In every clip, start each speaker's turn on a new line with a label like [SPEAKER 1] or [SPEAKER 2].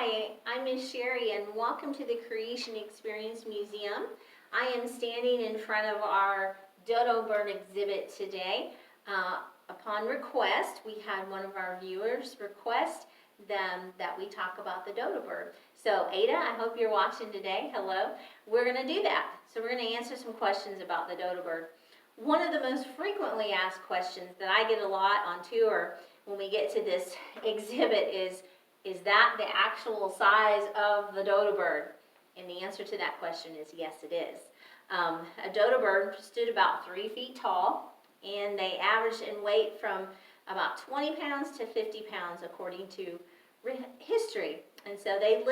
[SPEAKER 1] Hi, I'm Miss Sherry and welcome to the Creation Experience Museum. I am standing in front of our dodo bird exhibit today. Upon request, we had one of our viewers request that we talk about the dodo bird. So Ada, I hope you're watching today. Hello. We're going to do that. So we're going to answer some questions about the dodo bird. One of the most frequently asked questions that I get a lot on tour when we get to this exhibit is that the actual size of the dodo bird? And the answer to that question is yes, it is. A dodo bird stood about 3 feet tall, and they averaged in weight from about 20 pounds to 50 pounds according to history. And so they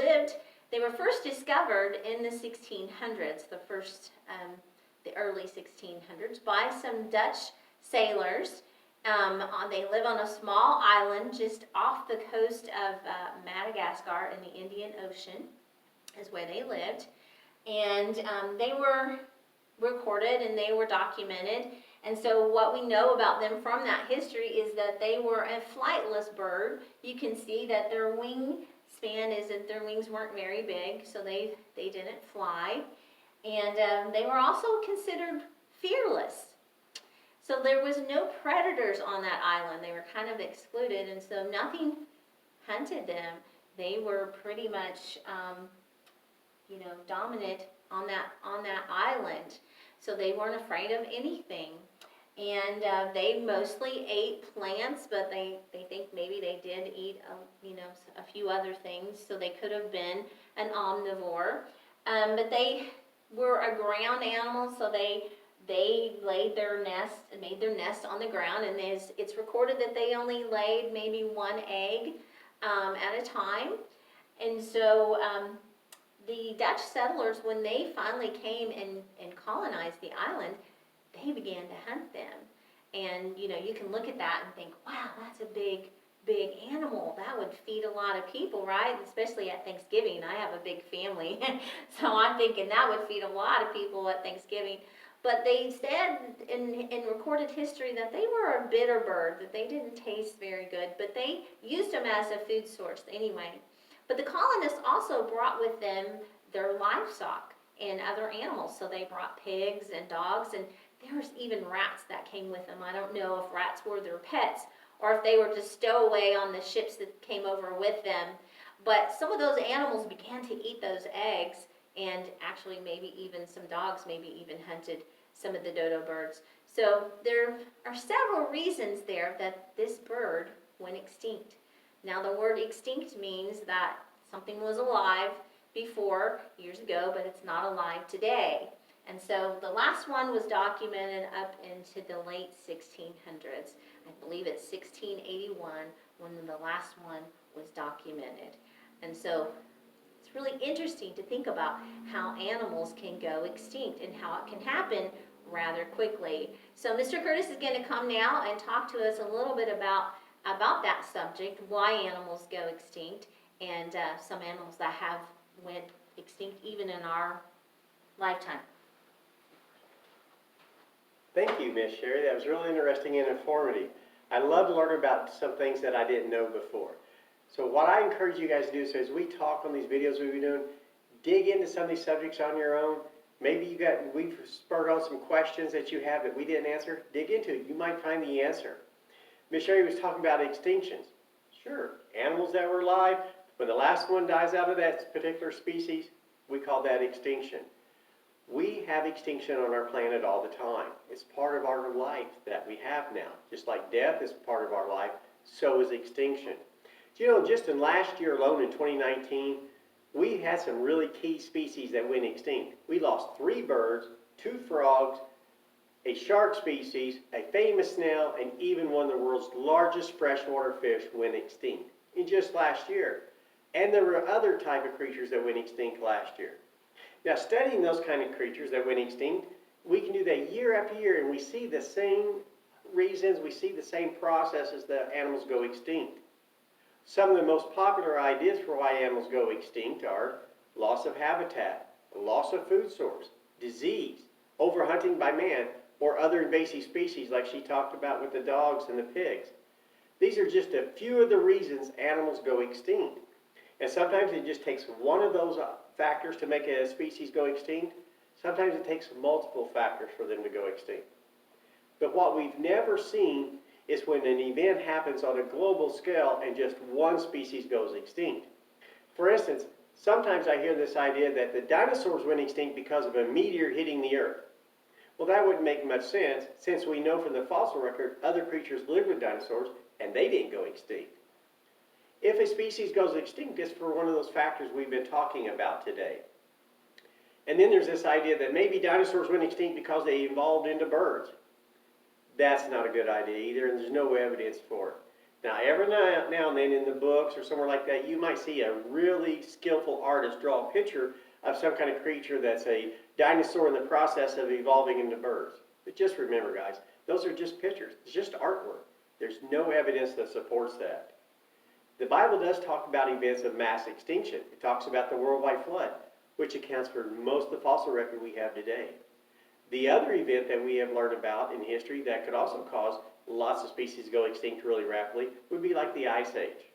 [SPEAKER 1] were first discovered in the 1600s, the early 1600s, by some Dutch sailors. They live on a small island just off the coast of Madagascar in the Indian Ocean is where they lived. And they were recorded and they were documented. And so what we know about them from that history is that they were a flightless bird. You can see that their wingspan is that their wings weren't very big, so they didn't fly. And they were also considered fearless. So there was no predators on that island. They were kind of excluded, and so nothing hunted them. They were pretty much, dominant on that island. So they weren't afraid of anything. And they mostly ate plants, but they think maybe they did eat, a few other things. So they could have been an omnivore. But they were a ground animal, so they laid their nest and made their nest on the ground, and it's recorded that they only laid maybe one egg at a time. And so the Dutch settlers, when they finally came and colonized the island, they began to hunt them. And you can look at that and think, wow, that's a big animal. That would feed a lot of people, right? Especially at Thanksgiving. I have a big family, so I'm thinking that would feed a lot of people at Thanksgiving. But they said in recorded history that they were a bitter bird, that they didn't taste very good, but they used them as a food source anyway. But the colonists also brought with them their livestock and other animals. So they brought pigs and dogs, and there was even rats that came with them. I don't know if rats were their pets or if they were just stowaway on the ships that came over with them. But some of those animals began to eat those eggs, and actually maybe even some dogs maybe even hunted some of the dodo birds. So there are several reasons there that this bird went extinct. Now the word extinct means that something was alive before years ago, but it's not alive today. And so the last one was documented up into the late 1600s. I believe it's 1681 when the last one was documented. And so it's really interesting to think about how animals can go extinct and how it can happen rather quickly. So Mr. Curtis is going to come now and talk to us a little bit about that subject, why animals go extinct, and some animals that have went extinct even in our lifetime.
[SPEAKER 2] Thank you, Miss Sherry. That was really interesting and informative. I love to learn about some things that I didn't know before. So what I encourage you guys to do is as we talk on these videos we've been doing, dig into some of these subjects on your own. Maybe we've spurred on some questions that you have that we didn't answer. Dig into it. You might find the answer. Miss Sherry was talking about extinctions. Sure, animals that were alive, when the last one dies out of that particular species, we call that extinction. We have extinction on our planet all the time. It's part of our life that we have now. Just like death is part of our life, so is extinction. Just in last year alone in 2019, we had some really key species that went extinct. We lost 3 birds, 2 frogs, a shark species, a famous snail, and even one of the world's largest freshwater fish went extinct in just last year. And there were other type of creatures that went extinct last year. Now, studying those kind of creatures that went extinct, we can do that year after year, and we see the same reasons, we see the same processes that animals go extinct. Some of the most popular ideas for why animals go extinct are loss of habitat, loss of food source, disease, overhunting by man, or other invasive species like she talked about with the dogs and the pigs. These are just a few of the reasons animals go extinct. And sometimes it just takes one of those factors to make a species go extinct. Sometimes it takes multiple factors for them to go extinct. But what we've never seen is when an event happens on a global scale and just one species goes extinct. For instance, sometimes I hear this idea that the dinosaurs went extinct because of a meteor hitting the Earth. Well, that wouldn't make much sense, since we know from the fossil record other creatures lived with dinosaurs and they didn't go extinct. If a species goes extinct, it's for one of those factors we've been talking about today. And then there's this idea that maybe dinosaurs went extinct because they evolved into birds. That's not a good idea either, and there's no evidence for it. Now, every now and then in the books or somewhere like that, you might see a really skillful artist draw a picture of some kind of creature that's a dinosaur in the process of evolving into birds. But just remember, guys, those are just pictures. It's just artwork. There's no evidence that supports that. The Bible does talk about events of mass extinction. It talks about the worldwide flood, which accounts for most of the fossil record we have today. The other event that we have learned about in history that could also cause lots of species to go extinct really rapidly would be like the Ice Age.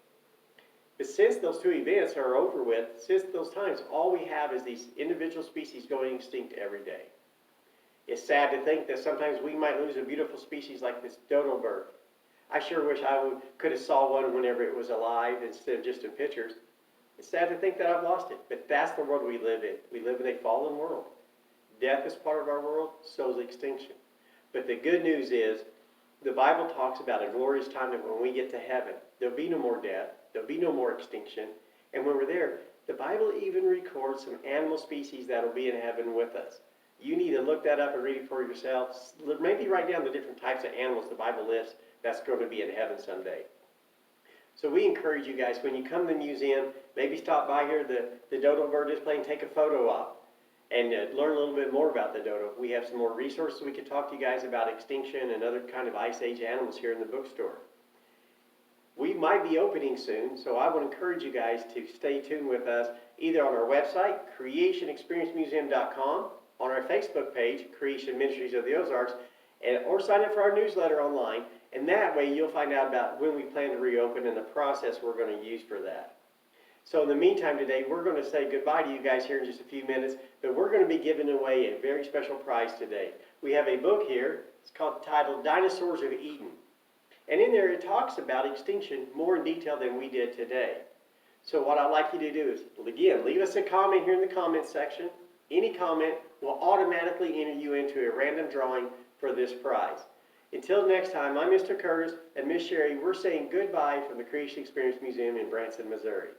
[SPEAKER 2] But since those two events are over with, since those times, all we have is these individual species going extinct every day. It's sad to think that sometimes we might lose a beautiful species like this dodo bird. I sure wish could have saw one whenever it was alive instead of just in pictures. It's sad to think that I've lost it, but that's the world we live in. We live in a fallen world. Death is part of our world, so is extinction. But the good news is, the Bible talks about a glorious time that when we get to heaven, there'll be no more death, there'll be no more extinction, and when we're there, the Bible even records some animal species that'll be in heaven with us. You need to look that up and read it for yourself. Maybe write down the different types of animals the Bible lists that's going to be in heaven someday. So we encourage you guys, when you come to the museum, maybe stop by here, the dodo bird display, and take a photo op. And learn a little bit more about the dodo. We have some more resources we could talk to you guys about extinction and other kind of ice age animals here in the bookstore. We might be opening soon, so I would encourage you guys to stay tuned with us either on our website, creationexperiencemuseum.com, on our Facebook page, Creation Ministries of the Ozarks, or sign up for our newsletter online, and that way you'll find out about when we plan to reopen and the process we're going to use for that. So in the meantime today, we're going to say goodbye to you guys here in just a few minutes, but we're going to be giving away a very special prize today. We have a book here. It's titled Dinosaurs of Eden. And in there it talks about extinction more in detail than we did today. So what I'd like you to do is, again, leave us a comment here in the comment section. Any comment will automatically enter you into a random drawing for this prize. Until next time, I'm Mr. Curtis and Miss Sherry. We're saying goodbye from the Creation Experience Museum in Branson, Missouri.